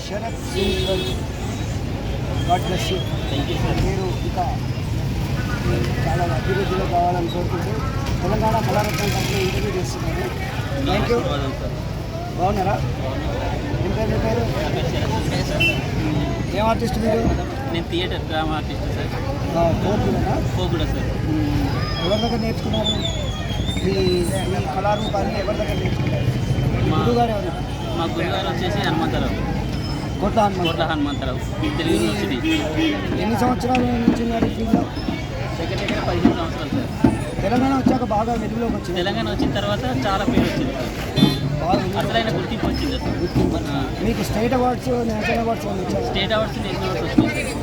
Sarath Singh God bless you. మీరు ఇంకా చాలా అభివృద్ధిలో కావాలని కోరుకుంటూ తెలంగాణ కళారత్న కంపెనీ ఇంటర్వ్యూ చేస్తున్నాను. Thank you. బాగున్నారా? ఏం పేరు? ఏం ఆర్టిస్ట్ మీరు? నేను థియేటర్ డ్రామా ఆర్టిస్ట్ సార్. కూడా సార్. ఎవరి దగ్గర నేర్చుకున్నారు మీ కళారూపాన్ని? ఎవరి దగ్గర నేర్చుకున్నారు? గురుగారు ఎవరు? మా గురుగారు వచ్చేసి హనుమంతరావు, కోట్ల హనుమంతరావు, తెలుగు యూనివర్సిటీ. ఎన్ని సంవత్సరాల నుంచి ఉన్నారు ఫీల్డ్లో? దగ్గర 15 సంవత్సరాలు సార్. తెలంగాణ వచ్చాక బాగా వెలుగులోకి వచ్చింది. తెలంగాణ వచ్చిన తర్వాత చాలా పేరు వచ్చింది సార్. అసలైన గుర్తింపు వచ్చింది సార్. మీకు స్టేట్ అవార్డ్స్, నేషనల్ అవార్డ్స్ వచ్చాయి? స్టేట్ అవార్డ్స్, నేషనల్ అవార్డ్స్ వచ్చినాయి.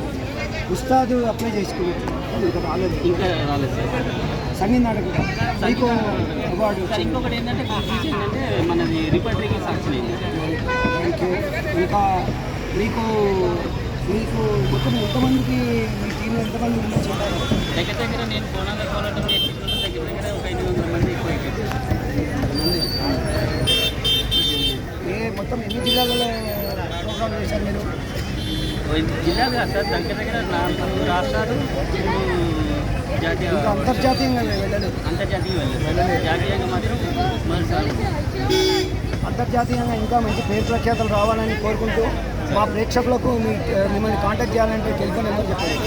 ఉస్తాద్ అప్లై చేసుకున్నారు? ఇంకా రాలేదు సార్. సంగీత నాటకం మీకు అవార్డు. ఇంకొకటి ఏంటంటే మనది రిపర్టరీకి సాక్షన్ అయింది. Thank you. ఇంకా మీకు మొత్తం ఎంతమందికి మీ టీంలో ఎంతమంది ఉన్నారు? దగ్గర నేను కోణంగా కోలటం నేర్చుకుంటే దగ్గర ఒక 500 మంది ఎక్కువ అయిపోయింది. మొత్తం ఎన్ని జిల్లాలలో ప్రోగ్రామ్ చేశారు మీరు? జిల్లాలు కాదు సార్, దగ్గర 4 రాష్ట్రాలు, జాతీయ. అంతర్జాతీయంగా వెళ్ళలేదు? అంతర్జాతీయంగా వెళ్ళలేదు. జాతీయంగా మాత్రం మొదటిసారి. అంతర్జాతీయంగా ఇంకా మంచి పేరు ప్రఖ్యాతలు రావాలని కోరుకుంటూ మా ప్రేక్షకులకు మిమ్మల్ని కాంటాక్ట్ చేయాలంటే టెలిఫోన్ నెంబర్ చెప్పండి.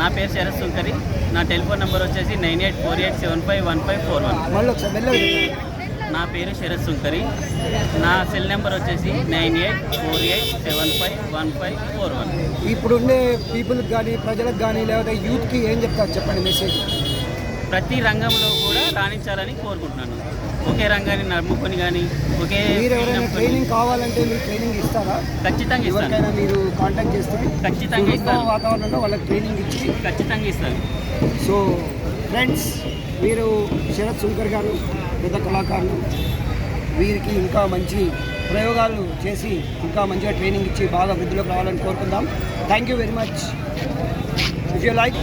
నా పేరు శరత్ సుంకరి. నా టెలిఫోన్ నెంబర్ వచ్చేసి 9848751541. మళ్ళీ ఒకసారి వెళ్ళలేదు. నా పేరు శరత్ సుంకరి. నా సెల్ నెంబర్ వచ్చేసి 9848751541. ఇప్పుడుండే పీపుల్కి కానీ, ప్రజలకు కానీ, లేకపోతే యూత్కి ఏం చెప్తారు చెప్పండి మెసేజ్? ప్రతి రంగంలో కూడా రాణించాలని కోరుకుంటున్నాను. ఒకే రంగాన్ని నమ్ముకొని కానీ ఒకే. మీరు ఎవరైనా ట్రైనింగ్ కావాలంటే మీరు ట్రైనింగ్ ఇస్తారా? ఖచ్చితంగా ఇస్తాను. ఎవరికైనా మీరు కాంటాక్ట్ చేస్తే ఖచ్చితంగా ఇస్తాను. వాతావరణంలో వాళ్ళకి ట్రైనింగ్ ఇచ్చి ఖచ్చితంగా ఇస్తాను. సో ఫ్రెండ్స్, వీరు శరత్ సుంకర్ గారు పెద్ద కళాకారులు. వీరికి ఇంకా మంచి ప్రయోగాలు చేసి ఇంకా మంచిగా ట్రైనింగ్ ఇచ్చి బాగా వృద్ధిలోకి రావాలని కోరుకుందాం. Thank you very much. If you like